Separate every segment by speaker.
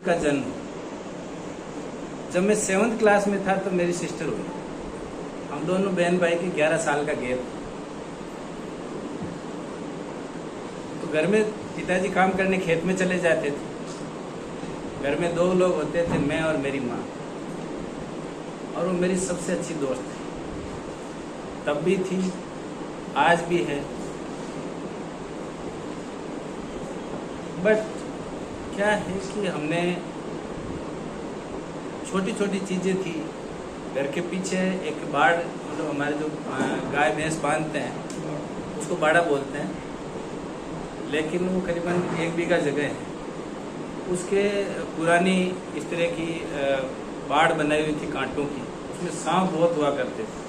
Speaker 1: का जन्म, जब मैं 7th क्लास में था तो मेरी सिस्टर हुई। हम दोनों बहन भाई की 11 साल का गैप। तो घर में पिताजी काम करने खेत में चले जाते थे। घर में 2 लोग होते थे, मैं और मेरी माँ, और वो मेरी सबसे अच्छी दोस्त थी। तब भी थी, आज भी है। बट क्या है कि हमने छोटी छोटी चीज़ें थी। घर के पीछे एक बाड़, मतलब हमारे जो गाय भैंस बांधते हैं उसको बाड़ा बोलते हैं, लेकिन वो करीबन 1 बीघा जगह है। उसके पुरानी इस तरह की बाड़ बनाई हुई थी कांटों की, उसमें सांप बहुत हुआ करते थे।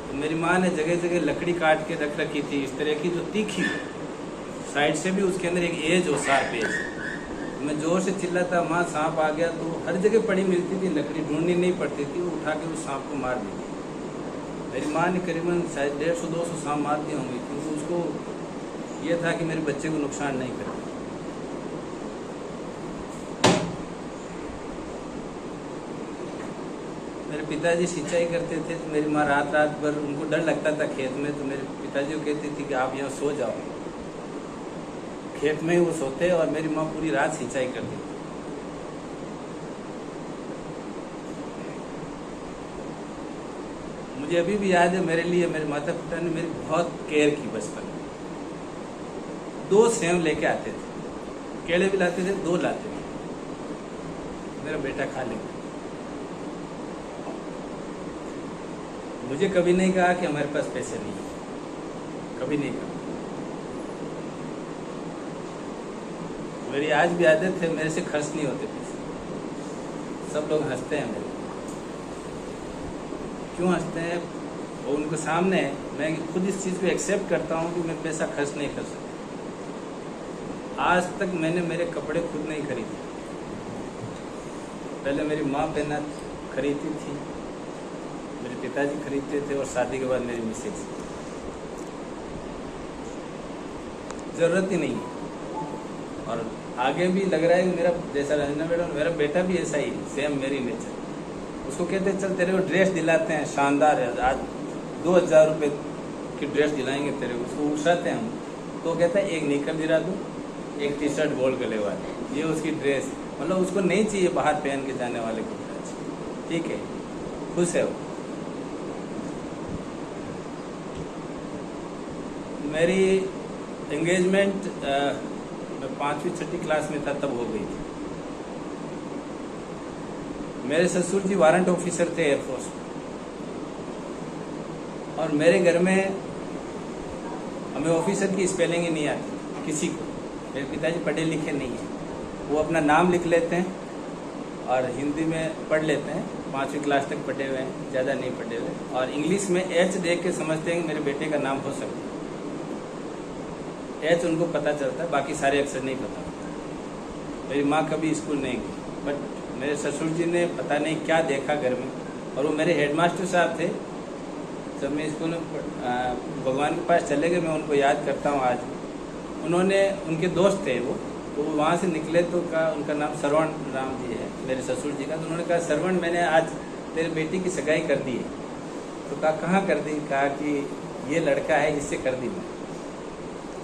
Speaker 1: तो मेरी माँ ने जगह जगह लकड़ी काट के रख रखी थी इस तरह की, जो तीखी, साइड से भी उसके अंदर एक एज हो, शार्प एज। मैं जोर से चिल्लाता, माँ सांप आ गया, तो हर जगह पड़ी मिलती थी लकड़ी, ढूंढनी नहीं पड़ती थी, वो उठा के उस सांप को मार दी थी। मेरी माँ ने करीबन शायद 150-200 सांप मार दिए होंगे, क्योंकि उसको ये था कि मेरे बच्चे को नुकसान नहीं करे। मेरे पिताजी सिंचाई करते थे, तो मेरी माँ रात रात भर, उनको डर लगता था खेत में, तो मेरे पिताजी को कहती थी कि आप यहाँ सो जाओ। खेत में ही वो सोते और मेरी माँ पूरी रात सिंचाई करती थी। मुझे अभी भी याद है, मेरे लिए मेरे माता पिता ने मेरी बहुत केयर की बचपन में। 2 सेव लेके आते थे, केले भी लाते थे, 2 लाते थे, मेरा बेटा खा लेगा। मुझे कभी नहीं कहा कि हमारे पास पैसे नहीं है, कभी नहीं कहा। मेरी आज भी आदत है, मेरे से खर्च नहीं होते पैसे। सब लोग हंसते हैं मेरे, क्यों हंसते हैं? वो उनको सामने है, मैं खुद इस चीज़ को एक्सेप्ट करता हूँ कि मैं पैसा खर्च नहीं कर सकता। आज तक मैंने मेरे कपड़े खुद नहीं खरीदे। पहले मेरी माँ पहना खरीदती थी, मेरे पिताजी खरीदते थे, और शादी के बाद मेरी मिसेज। जरूरत ही नहीं है। और आगे भी लग रहा है कि मेरा जैसा रंजना मैडम, मेरा बेटा भी ऐसा ही, सेम मेरी नेचर। उसको कहते हैं चल तेरे को ड्रेस दिलाते हैं, शानदार है, आज 2000 रुपये की ड्रेस दिलाएंगे तेरे को। उसको उछाते हैं हम, तो कहता है एक निकर दिला दूँ, एक टी शर्ट गोल गले वाली, ये उसकी ड्रेस। मतलब उसको नहीं चाहिए बाहर पहन के जाने वाले कपड़े। ठीक है, खुश है वो। मेरी एंगेजमेंट मैं 5वीं-6वीं क्लास में था तब हो गई थी। मेरे ससुर जी वारंट ऑफिसर थे एयरफोर्स में, और मेरे घर में हमें ऑफिसर की स्पेलिंग ही नहीं आती किसी को। मेरे पिताजी पढ़े लिखे नहीं हैं, वो अपना नाम लिख लेते हैं और हिंदी में पढ़ लेते हैं। 5वीं क्लास तक पढ़े हुए हैं, ज़्यादा नहीं पढ़े हुए, और इंग्लिश में एच देख के समझते हैं कि मेरे बेटे का नाम हो सकता है। एच उनको पता चलता है, बाकी सारे अक्षर नहीं पता। मेरी माँ कभी स्कूल नहीं गई, बट मेरे ससुर जी ने पता नहीं क्या देखा घर में, और वो मेरे हेडमास्टर साहब थे। जब मैं स्कूल में भगवान के पास चले गए, मैं उनको याद करता हूँ आज। उन्होंने, उनके दोस्त थे वो, तो वहाँ से निकले तो कहा, उनका नाम श्रवण राम जी है मेरे ससुर जी का। तो उन्होंने कहा श्रवण, मैंने आज तेरे बेटी की सगाई कर दी है। तो कहा कहाँ कर दी? कहा कि ये लड़का है, इससे कर दी मैं।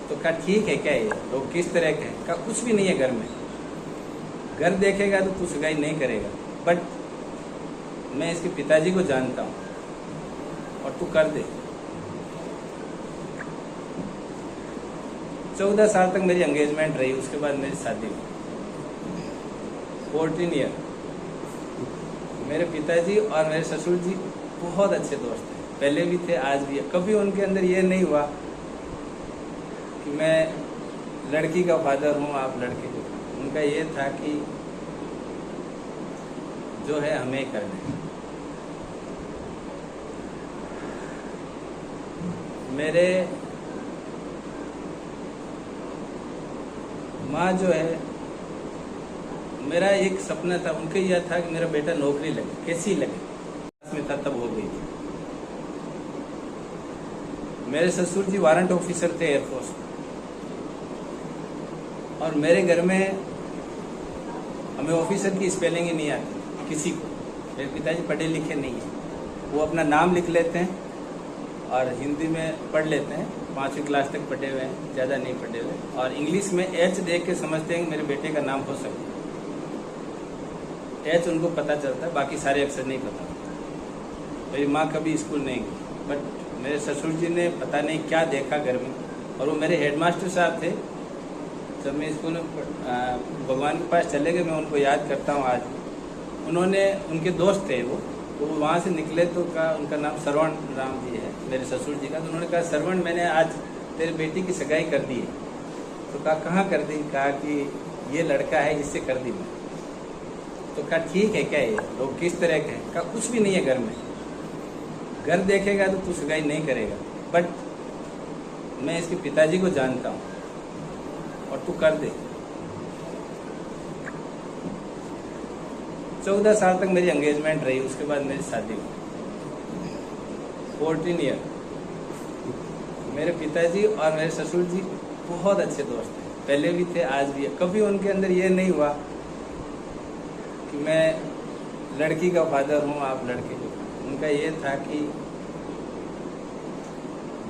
Speaker 1: तो कहा ठीक है, क्या ये लोग किस तरह के हैं? कहा कुछ भी नहीं है घर में, घर देखेगा तो तू सगाई नहीं करेगा, बट मैं इसके पिताजी को जानता हूँ और तू कर दे। 14 साल तक मेरी एंगेजमेंट रही, उसके बाद मेरी शादी हुई। 14 ईयर। मेरे पिताजी और मेरे ससुर जी बहुत अच्छे दोस्त हैं, पहले भी थे, आज भी है। कभी उनके अंदर ये नहीं हुआ कि मैं लड़की का फादर हूँ, आप लड़के को। उनका ये था कि जो है हमें करना है। मेरे माँ जो है, मेरा एक सपना था, उनका यह था कि मेरा बेटा नौकरी लगे, कैसी लगे, में था तब हो गई थी। मेरे ससुर जी वारंट ऑफिसर थे एयरफोर्स में, और मेरे घर में हमें ऑफिसर की स्पेलिंग ही नहीं आती किसी को। मेरे पिताजी पढ़े लिखे नहीं हैं, वो अपना नाम लिख लेते हैं और हिंदी में पढ़ लेते हैं, 5वीं क्लास तक पढ़े हुए हैं, ज़्यादा नहीं पढ़े हुए, और इंग्लिश में एच देख के समझते हैं कि मेरे बेटे का नाम हो सकता है। एच उनको पता चलता है, बाकी सारे अक्षर नहीं पता। मेरी माँ कभी स्कूल नहीं गई, बट मेरे ससुर जी ने पता नहीं क्या देखा घर में, और वो मेरे हेडमास्टर साहब थे। जब मैं स्कूल में भगवान के पास चले गए, मैं उनको याद करता हूँ आज। उन्होंने, उनके दोस्त थे वो, तो वहाँ से निकले तो कहा, उनका नाम श्रवण राम जी है मेरे ससुर जी का, तो उन्होंने कहा श्रवण मैंने आज तेरे बेटी की सगाई कर दी है। तो कहा कहाँ कर दी? कहा कि ये लड़का है जिससे कर दी मैं। तो कहा ठीक है, क्या ये लोग किस तरह के हैं? कहा कुछ भी नहीं है घर में, घर देखेगा तो तू सगाई नहीं करेगा, बट मैं इसके पिताजी को जानता हूँ और तू कर दे। 14 साल तक मेरी एंगेजमेंट रही, उसके बाद मेरी शादी हुई। 14 ईयर। मेरे पिताजी और मेरे ससुर जी बहुत अच्छे दोस्त थे, पहले भी थे, आज भी है। कभी उनके अंदर ये नहीं हुआ कि मैं लड़की का फादर हूँ, आप लड़के के। उनका ये था कि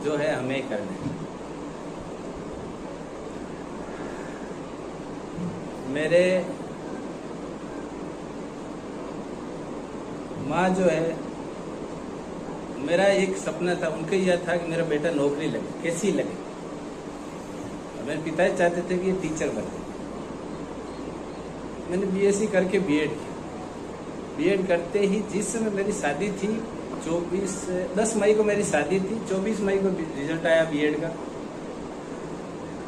Speaker 1: जो है हमें ही करना है। मेरे माँ जो है, मेरा एक सपना था, उनका यह था कि मेरा बेटा नौकरी लगे, कैसी लगे। मेरे पिताजी चाहते थे कि ये टीचर बने। मैंने बीएससी करके बीएड किया। बीएड करते ही जिस समय मेरी शादी थी, 10 मई को मेरी शादी थी, 24 मई को रिजल्ट आया बीएड का,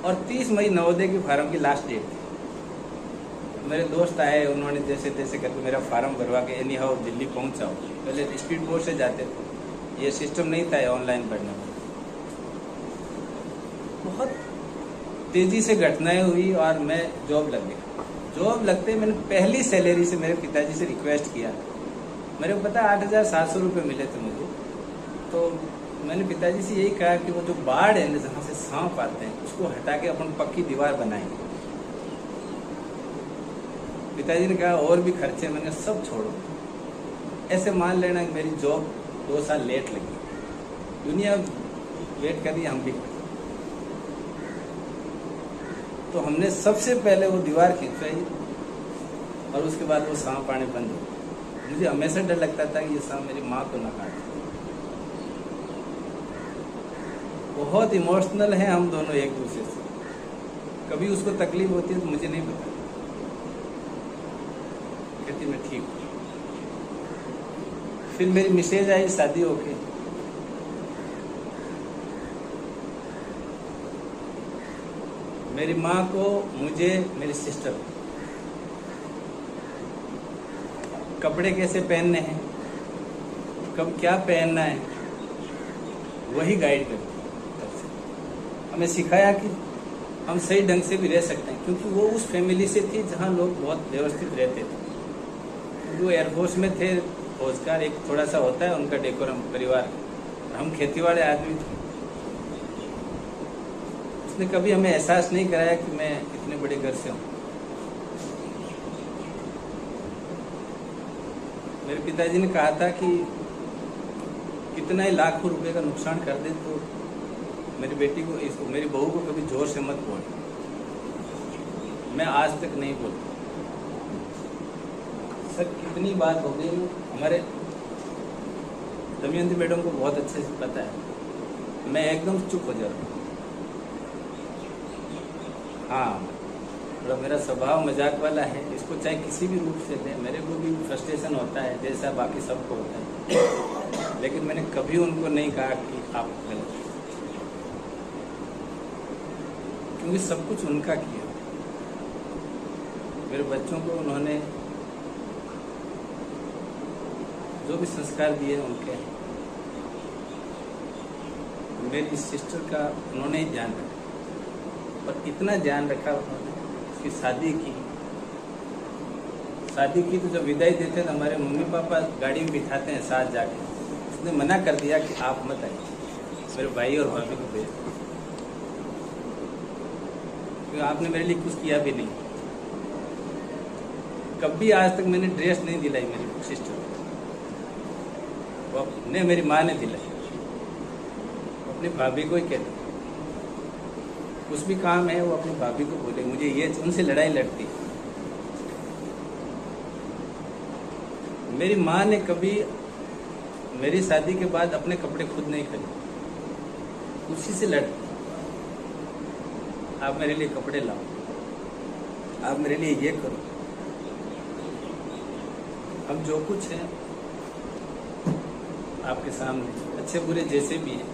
Speaker 1: और 30 मई नवोदय की फार्म की लास्ट डेट थी। मेरे दोस्त आए, उन्होंने जैसे तैसे करके मेरा फार्म भरवा के एनी हाउ दिल्ली पहुंचाओ। पहले स्पीड बोर्ड से जाते थे, ये सिस्टम नहीं था ऑनलाइन पढ़ने में। बहुत तेजी से घटनाएं हुई और मैं जॉब लग गया। जॉब लगते मैंने पहली सैलरी से मेरे पिताजी से रिक्वेस्ट किया। मेरे को पता 8,700 रुपये मिले थे मुझे। तो मैंने पिताजी से यही कहा कि वो जो बाढ़ है ना, जहाँ से सांप आते हैं, उसको हटा के अपन पक्की दीवार बनाएंगे। पिताजी ने कहा और भी खर्चे, मैंने सब छोड़ो, ऐसे मान लेना कि मेरी जॉब 2 साल लेट लगी। दुनिया वेट कर रही, हम भी कर। तो हमने सबसे पहले वो दीवार खिंचवाई और उसके बाद वो सांप आने बंद हो। मुझे हमेशा डर लगता था कि ये सांप मेरी माँ को ना काटे। बहुत इमोशनल है हम दोनों एक दूसरे से। कभी उसको तकलीफ होती है तो मुझे नहीं पता, कहती मैं ठीक हूँ। फिर मेरी मिसेज आई शादी होके। मेरी माँ को, मुझे, मेरी सिस्टर को कपड़े कैसे पहनने हैं, कब क्या पहनना है, वही गाइड करती है। हमें सिखाया कि हम सही ढंग से भी रह सकते हैं, क्योंकि वो उस फैमिली से थी जहाँ लोग बहुत व्यवस्थित रहते थे। वो एयरफोर्स में थे, फौजकार एक थोड़ा सा होता है उनका डेकोरम परिवार। हम खेती वाले आदमी थे। उसने कभी हमें एहसास नहीं कराया कि मैं इतने बड़े घर से हूँ। मेरे पिताजी ने कहा था कि कितना ही लाखों रुपए का नुकसान कर दे तो मेरी बेटी को, इसको, मेरी बहू को कभी जोर से मत बोल। मैं आज तक नहीं बोलता। सर कितनी बात हो गई, हमारे दमयंती मैडम को बहुत अच्छे से पता है, मैं एकदम चुप हो जाता हूँ। हाँ, थोड़ा मेरा स्वभाव मजाक वाला है, इसको चाहे किसी भी रूप से ले। मेरे को भी फ्रस्ट्रेशन होता है जैसा बाकी सबको होता है, लेकिन मैंने कभी उनको नहीं कहा कि आप गलत, क्योंकि सब कुछ उनका किया। मेरे बच्चों को उन्होंने जो भी संस्कार दिए उनके। मेरी सिस्टर का उन्होंने ही ध्यान रखा, और इतना ध्यान रखा उन्होंने, उसकी शादी की तो जब विदाई देते हैं तो हमारे मम्मी पापा गाड़ी में बिठाते हैं साथ जाके। उसने मना कर दिया कि आप मत आइए, मेरे भाई और भाभी को भेज, क्योंकि आपने मेरे लिए कुछ किया भी नहीं। कभी आज तक मैंने ड्रेस नहीं दिलाई मेरी सिस्टर को, वो अपने मेरी माँ ने दिलाई, अपनी भाभी को ही कहती, कुछ भी काम है वो अपनी भाभी को बोले, मुझे ये, उनसे लड़ाई लड़ती। मेरी माँ ने कभी मेरी शादी के बाद अपने कपड़े खुद नहीं खरीदे, उसी से लड़ती, आप मेरे लिए कपड़े लाओ, आप मेरे लिए ये करो। अब जो कुछ है आपके सामने, अच्छे बुरे जैसे भी है,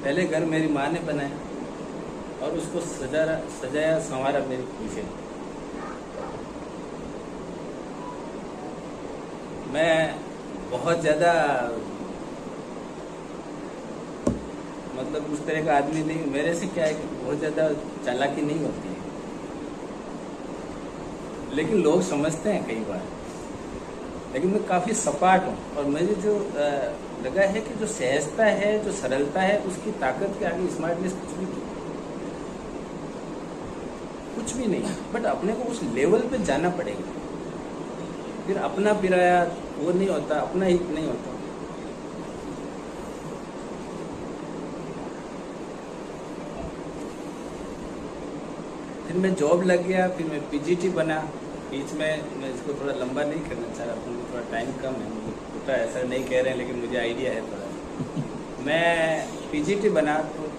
Speaker 1: पहले घर मेरी माँ ने बनाया और उसको सजाया संवारा मेरी खुशी। मैं बहुत ज़्यादा मतलब उस तरह का आदमी नहीं, मेरे से क्या है कि बहुत ज़्यादा चालाकी नहीं होती है, लेकिन लोग समझते हैं कई बार। लेकिन मैं काफ़ी सपाट हूँ और मुझे जो लगा है कि जो सहजता है, जो सरलता है, उसकी ताकत के आगे स्मार्टनेस कुछ भी नहीं। बट अपने को उस लेवल पे जाना पड़ेगा, फिर अपना पिराया वो नहीं होता, अपना हित नहीं होता। फिर मैं जॉब लग गया, फिर मैं पीजीटी बना। बीच में मैं इसको थोड़ा लंबा नहीं करना चाह रहा, क्योंकि थोड़ा टाइम कम है, मुझे पूरा ऐसा नहीं कह रहे हैं, लेकिन मुझे आइडिया है थोड़ा। मैं पीजीटी बना तो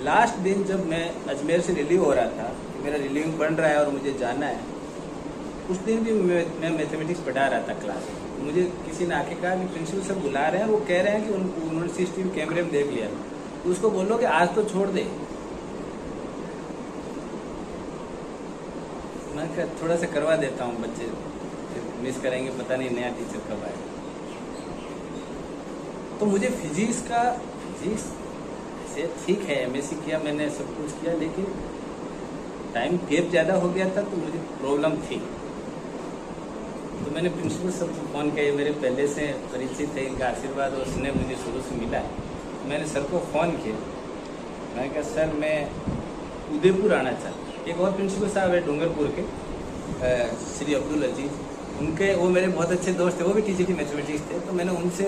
Speaker 1: लास्ट दिन जब मैं अजमेर से रिलीव हो रहा था, मेरा रिलीव बन रहा है और मुझे जाना है, उस दिन भी मैं मैथमेटिक्स पढ़ा रहा था क्लास में। मुझे किसी ने आके कहा कि प्रिंसिपल सर बुला रहे हैं, वो कह रहे हैं कि उन्होंने सीसीटीवी कैमरे में देख लिया, तो उसको बोलो कि आज तो छोड़ दे। मैं थोड़ा सा करवा देता हूँ, बच्चे फिर मिस करेंगे, पता नहीं नया टीचर कब आए। तो मुझे फिजिक्स से ठीक है, एमएससी किया मैंने, सब कुछ किया, लेकिन टाइम गैप ज़्यादा हो गया था, तो मुझे प्रॉब्लम थी। तो मैंने प्रिंसिपल सर को फ़ोन किया, मेरे पहले से परिचित है, इनका आशीर्वाद और स्नेह मुझे शुरू से मिला है। मैंने सर को फ़ोन किया, मैंने कहा सर मैं उदयपुर आना चाहता हूँ। एक और प्रिंसिपल साहब है डूंगरपुर के, श्री अब्दुल अजीज, उनके, वो मेरे बहुत अच्छे दोस्त थे, वो भी टीचर मैथमेटिक्स थे। तो मैंने उनसे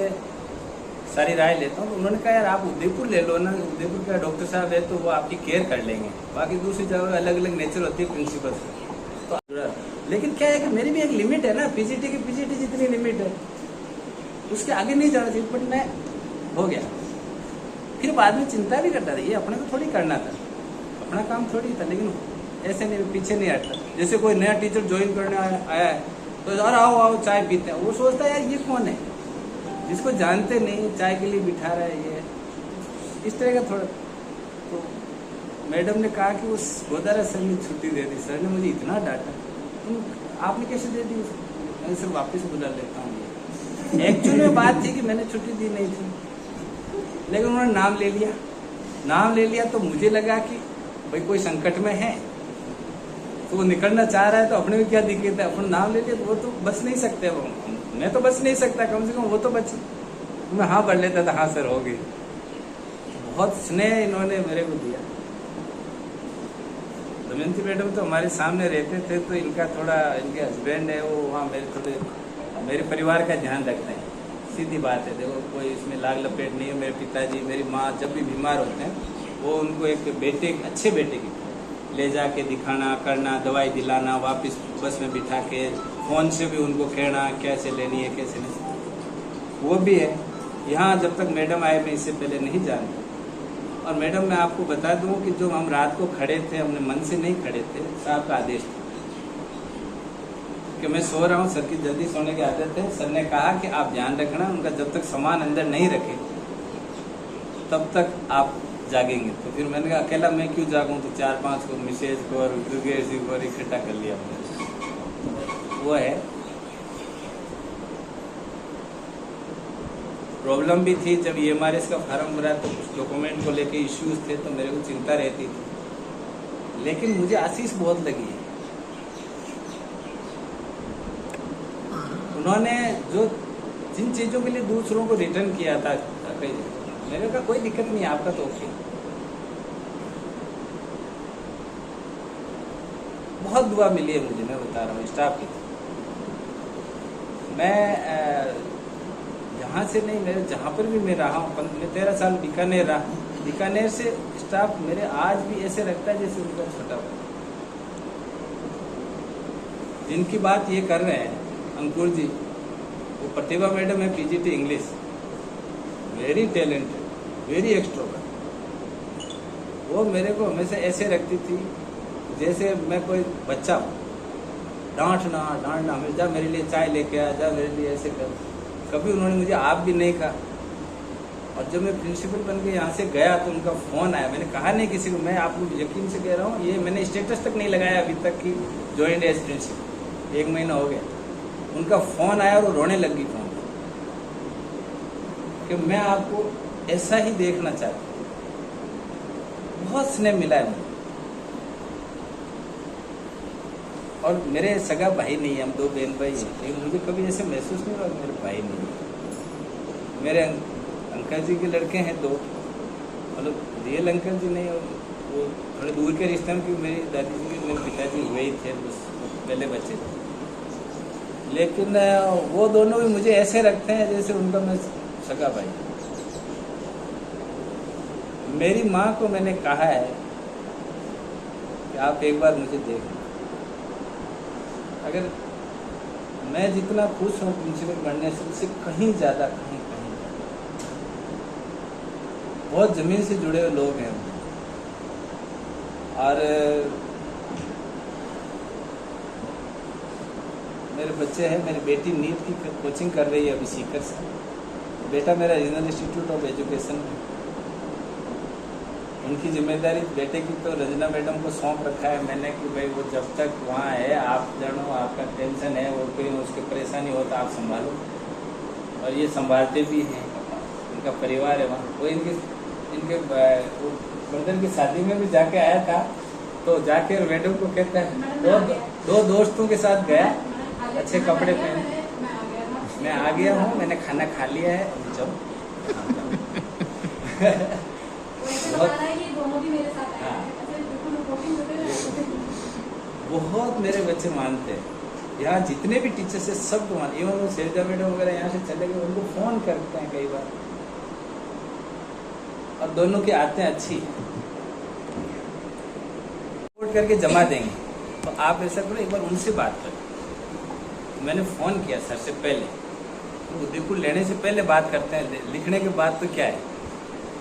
Speaker 1: सारी राय लेता हूँ, तो उन्होंने कहा यार आप उदयपुर ले लो ना, उदयपुर का डॉक्टर साहब है तो वो आपकी केयर कर लेंगे, बाकी दूसरी जगह अलग अलग नेचर होती है प्रिंसिपल से। तो लेकिन क्या है कि मेरी भी एक लिमिट है ना, पीजीटी की पीजीटी जितनी लिमिट है उसके आगे नहीं जाना चाहिए। बट मैं हो गया, फिर बाद में चिंता भी करता था, ये अपने को थोड़ी करना था, अपना काम थोड़ी था, लेकिन ऐसे नहीं, पीछे नहीं हटता। जैसे कोई नया टीचर ज्वाइन करने आया है तो यार आओ आओ चाय पीते हैं, वो सोचता है यार ये कौन है, जिसको जानते नहीं, चाय के लिए बिठा रहा है, ये इस तरह का थोड़ा। तो मैडम ने कहा कि उस गोदारा सर ने छुट्टी दे दी, सर ने मुझे इतना डांटा, तुम आपने कैसे दे दी उसको? मैंने सर वापस बुला लेता हूँ। एक्चुअली में बात थी कि मैंने छुट्टी दी नहीं थी, लेकिन उन्होंने नाम ले लिया तो मुझे लगा कि भाई कोई संकट में है, तो वो निकलना चाह रहा है, तो अपने में क्या दिक्कत है, अपन नाम ले लिया तो वो तो बच नहीं सकते, वो मैं तो बच नहीं सकता, कम से कम वो तो बच। मैं हाँ पढ़ लेता था, हाँ सर हो गई। बहुत स्नेह इन्होंने मेरे को दिया। दमयंती मैडम तो हमारे सामने रहते थे, तो इनका थोड़ा, इनके हस्बैंड है वो वहाँ मेरे परिवार का ध्यान रखते हैं, सीधी बात है। देखो कोई इसमें लाग लपेट नहीं है। मेरे पिताजी, मेरी माँ जब भी बीमार होते हैं, वो उनको एक बेटे, अच्छे बेटे की ले जाके दिखाना करना, दवाई दिलाना, वापस बस में बिठा के फ़ोन से भी उनको कहना कैसे लेनी है कैसे नहीं, वो भी है। यहाँ जब तक मैडम आए मैं इससे पहले नहीं जानता। और मैडम मैं आपको बता दूं कि जो हम रात को खड़े थे, हमने मन से नहीं खड़े थे, साहब का आदेश था कि मैं सो रहा हूँ, सर की जल्दी सोने की आदत है, सर ने कहा कि आप ध्यान रखना उनका, जब तक सामान अंदर नहीं रखे तब तक आप जागेंगे। तो फिर मैंने कहा अकेला मैं क्यों जागूं, तो 4-5 को मिसेज को और दुर्गेश जी को इकट्ठा कर लिया मैंने। वो है प्रॉब्लम भी थी, जब EMRS का फार्म भरा तो कुछ डॉक्यूमेंट को लेके इश्यूज थे, तो मेरे को चिंता रहती थी। लेकिन मुझे आशीष बहुत लगी है, उन्होंने जो जिन चीज़ों के लिए दूसरों को रिटर्न किया था, मेरे का कोई दिक्कत नहीं, आपका तो ओके। बहुत दुआ मिली है मुझे, मैं बता रहा हूँ स्टाफ की। मैं यहाँ से नहीं, मेरे जहाँ पर भी मैं रहा हूँ, मैं 13 साल बीकानेर रहा, बीकानेर से स्टाफ मेरे आज भी ऐसे रखता है जैसे उनका छोटा भाई। जिनकी बात ये कर रहे हैं अंकुर जी, वो प्रतिभा मैडम है, PGT English, very talented, very extrovert. वो मेरे को हमेशा ऐसे रखती थी जैसे मैं कोई बच्चा हूँ, डांटना हमेशा, जा मेरे लिए चाय लेके आ, जा मेरे लिए ऐसे कर। कभी उन्होंने मुझे आप भी नहीं कहा। और जब मैं प्रिंसिपल बन के यहाँ से गया तो उनका फ़ोन आया, मैंने कहा नहीं किसी को, मैं आपको यकीन से कह रहा हूँ, ये मैंने स्टेटस तक नहीं लगाया अभी तक कि ज्वाइंट एज प्रिंसिपल, 1 महीना हो गया। उनका फ़ोन आया और वो रोने लगी फ़ोन कि मैं आपको ऐसा ही देखना चाहती हूँ। बहुत स्नेह मिला है मुझे। और मेरे सगा भाई नहीं है, हम 2 बहन भाई हैं, लेकिन मुझे कभी ऐसे महसूस नहीं हुआ कि मेरे भाई नहीं है। मेरे अंकल जी के लड़के हैं 2, मतलब रियल अंकल जी नहीं, वो थोड़े दूर के रिश्ते में, क्योंकि मेरी दादी जी के मेरे पिताजी हुए ही थे, बस पहले बच्चे थे। लेकिन वो दोनों भी मुझे ऐसे रखते हैं जैसे उनका मैं सगा भाई। मेरी माँ को मैंने कहा है कि आप एक बार मुझे देखना। अगर मैं जितना खुश हूँ प्रिंसिपल बनने से, उससे कहीं ज़्यादा, कहीं बहुत ज़मीन से जुड़े हुए लोग हैं। और मेरे बच्चे हैं, मेरी बेटी नीट की कोचिंग कर रही है अभी सीकर से, बेटा मेरा रीजनल इंस्टीट्यूट ऑफ एजुकेशन में। उनकी जिम्मेदारी बेटे की तो रंजना मैडम को सौंप रखा है मैंने कि भाई वो जब तक वहाँ है, आप जानो, आपका टेंशन है, वो कोई उसकी परेशानी हो तो आप संभालो। और ये संभालते भी हैं, उनका परिवार है वहाँ। वो इनके ब्रदर की शादी में भी जाके आया था, तो जाके मैडम को कहता है, दो दोस्तों के साथ गया, अच्छे कपड़े पहन, मैं आ गया हूँ, मैंने खाना खा लिया है, जब बहुत मेरे बच्चे मानते हैं। यहाँ जितने भी टीचर्स है सबको मान, इवन वो शैलजा मैडम वगैरह यहाँ से चले गए, उनको फ़ोन करते हैं कई बार, और दोनों की आदतें अच्छी रिपोर्ट करके जमा देंगे। तो आप ऐसा करो, एक बार उनसे बात करो। मैंने फ़ोन किया सर से पहले, तो उदयपुर लेने से पहले बात करते हैं, लिखने के बाद तो क्या है।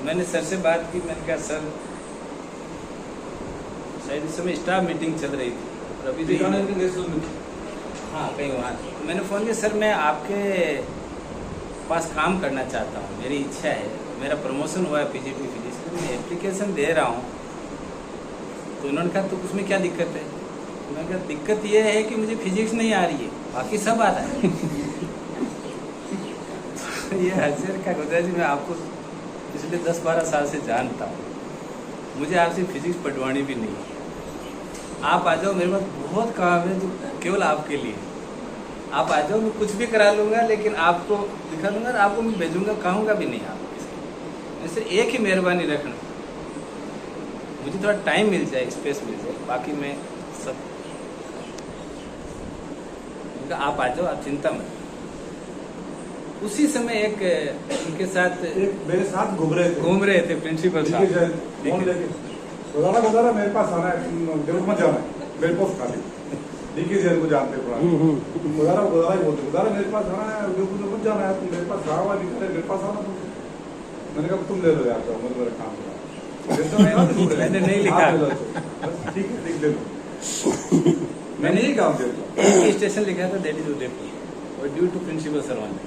Speaker 1: मैंने सर से बात की, मैंने कहा सर, शायद इस समय स्टाफ मीटिंग चल रही थी और अभी तो हाँ कहीं वहाँ। मैंने फ़ोन किया, सर मैं आपके पास काम करना चाहता हूँ, मेरी इच्छा है, मेरा प्रमोशन हुआ है पीजीटी फिजिक्स में, मैं एप्लीकेशन दे रहा हूँ। तो उन्होंने कहा तो उसमें क्या दिक्कत है। मैंने कहा दिक्कत ये है कि मुझे फिजिक्स नहीं आ रही है, बाकी सब आता है। ये हजर का गुजरा जी, मैं आपको पिछले 10-12 साल से जानता हूँ, मुझे आपसे फिजिक्स पढ़वानी भी नहीं है। आप आ जाओ, मेरे पास बहुत काम है जो केवल आपके लिए। आप आ जाओ, मैं कुछ भी करा लूँगा, लेकिन आपको दिखा दूँगा, आपको मैं भेजूँगा, कहूँगा भी नहीं आपको। ऐसे एक ही मेहरबानी रखना, मुझे थोड़ा टाइम मिल जाए, स्पेस मिल जाए, बाकी मैं सब। आप आ जाओ, आप चिंता मत। उसी समय एक उनके साथ
Speaker 2: मेरे साथ घूम रहे थे
Speaker 1: प्रिंसिपल साहब,
Speaker 2: गुजारा मेरे पास आना है, जरूर मत जाना है, मेरे पास खाली डीके जैन को जानते पुराने, गुजारा ही बोलते, गुजारा मेरे पास आना है, मत जाना है, तुम मेरे पास रहा हुआ मेरे पास आना तुम। मैंने कहा तुम ले लो यार, मेरा काम
Speaker 1: मैंने नहीं लिखा,
Speaker 2: ठीक है लिख ले लो, मैंने यही काम किया।
Speaker 1: स्टेशन लिखा था दैट इज उदयपुर, और ड्यू टू प्रिंसिपल सरवानी।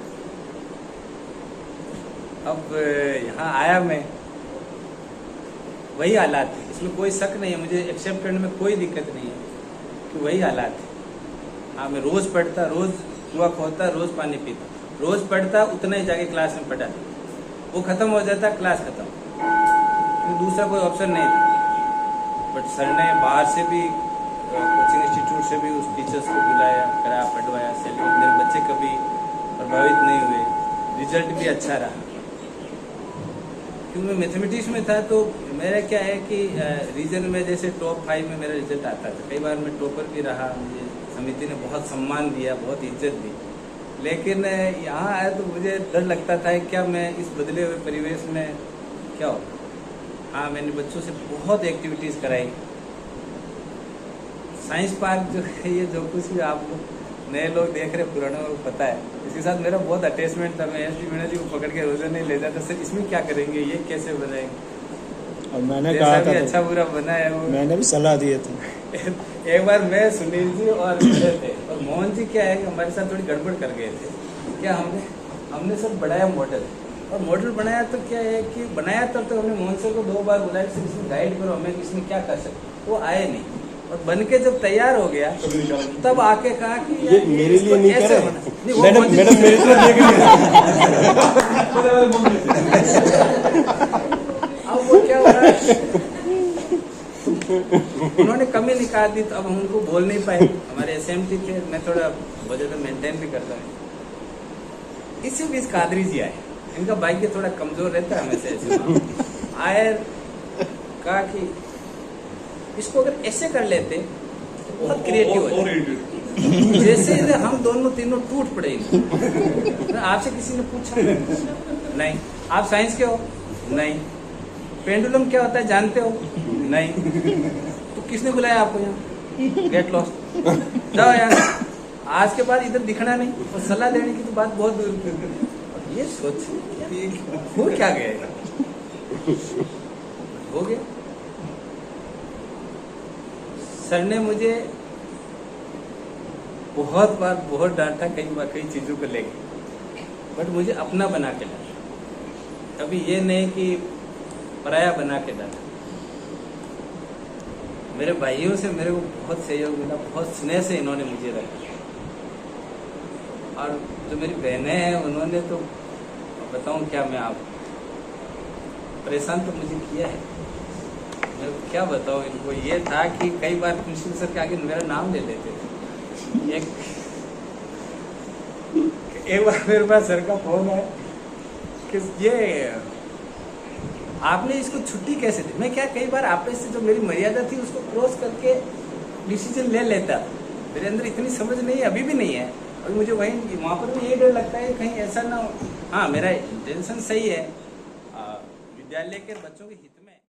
Speaker 1: अब यहाँ आया मैं, वही हालात थे, इसमें कोई शक नहीं है, मुझे एक्सेप्ट करने में कोई दिक्कत नहीं है कि वही हालात थे। हाँ, मैं रोज़ पढ़ता, रोज़ कुआ खोलता, रोज़ पानी पीता, रोज़ पढ़ता, उतना ही जाके क्लास में पढ़ा, वो ख़त्म हो जाता, क्लास ख़त्म, तो दूसरा कोई ऑप्शन नहीं था। बट सर ने बाहर से भी, कोचिंग इंस्टीट्यूट से भी उस टीचर्स को बुलाया, कराया, पढ़वाया, मेरे बच्चे कभी प्रभावित नहीं हुए, रिजल्ट भी अच्छा रहा। क्योंकि मैं मैथमेटिक्स में था तो मेरा क्या है कि रीजन में जैसे टॉप 5 में मेरा रिजल्ट आता था, कई बार मैं टॉपर भी रहा, मुझे समिति ने बहुत सम्मान दिया, बहुत इज्जत दी। लेकिन यहाँ आया तो मुझे डर लगता था क्या मैं इस बदले हुए परिवेश में क्या हो। हाँ, मैंने बच्चों से बहुत एक्टिविटीज़ कराई। साइंस पार्क जो है, ये जो कुछ भी आप लोग नए लोग देख रहे पुराने को पता है, इसके साथ मेरा बहुत अटैचमेंट था। मैं एस.डी. मीणा जी को पकड़ के रोज़ नहीं ले जाता, सर इसमें क्या करेंगे, ये कैसे बनाएंगे।
Speaker 3: और मैंने कहा था
Speaker 1: अच्छा बुरा बना है वो,
Speaker 3: मैंने भी सलाह दिए थे।
Speaker 1: एक बार मैं, सुनील जी और मेरे थे, और मोहन जी क्या है कि हमारे साथ थोड़ी गड़बड़ कर गए थे। क्या हमने सब बढ़ाया मॉडल, और मॉडल बनाया तो क्या है कि बनाया तब तो हमने मोहन सर को 2 बार बुलाया, सर इसमें गाइड करो हमें, इसमें क्या कर सकते। वो आए नहीं, और बन के जब तैयार हो गया तब आके कहा कि
Speaker 3: ये मेरे लिए नहीं
Speaker 1: ऐसे
Speaker 3: करे।
Speaker 1: होना। नहीं, वो
Speaker 3: मैडम
Speaker 1: मोहन जी-
Speaker 3: मैडम मेरे लिए देख
Speaker 1: अब वो क्या हो रहा है, उन्होंने कमी निकाल दी तो अब हम उनको बोल नहीं पाए। हमारे एसएमटी थे, मैं थोड़ा बहुत ज़्यादा मेंटेन भी करता हूँ। इसी बीच कादरी जी आए, इनका भाग्य थोड़ा कमजोर रहता है हमेशा ऐसे। आए, कहा कि इसको अगर ऐसे कर लेते तो बहुत क्रिएटिव हो जाए। जैसे हम दोनों तीनों टूट पड़े। आपसे किसी ने पूछा नहीं, आप साइंस के हो नहीं, पेंडुलम क्या होता है जानते हो नहीं, तो किसने बुलाया आपको यहाँ, गेट लॉस्ट, जाओ यहाँ, आज के बाद इधर दिखना नहीं, और सलाह देने की तो बात बहुत दूर की। ये सोच हो क्या गया, हो गया। सर ने मुझे बहुत बार बहुत डांटा, कई चीजों को लेके, बट मुझे अपना बना के डांटा, कभी ये नहीं कि पराया बना के डांटा। मेरे भाइयों से मेरे को बहुत सहयोग मिला, बहुत स्नेह से इन्होंने मुझे रखा, और जो मेरी बहनें हैं उन्होंने तो बताऊं क्या, मैं आप परेशान तो मुझे किया है, मैं क्या बताऊं इनको। ये था कि कई बार प्रिंसिपल सर के आगे मेरा नाम ले लेते थे। एक बार मेरे पास सर का फोन है कि ये आपने इसको छुट्टी कैसे दी। मैं क्या, कई बार आपने से जो मेरी मर्यादा थी उसको क्रॉस करके डिसीजन ले लेता। मेरे अंदर इतनी समझ नहीं है, अभी भी नहीं है, और मुझे वहीं वहाँ पर भी ये डर लगता है कहीं ऐसा ना हो। हाँ, मेरा इंटेंशन सही है, विद्यालय के बच्चों के हित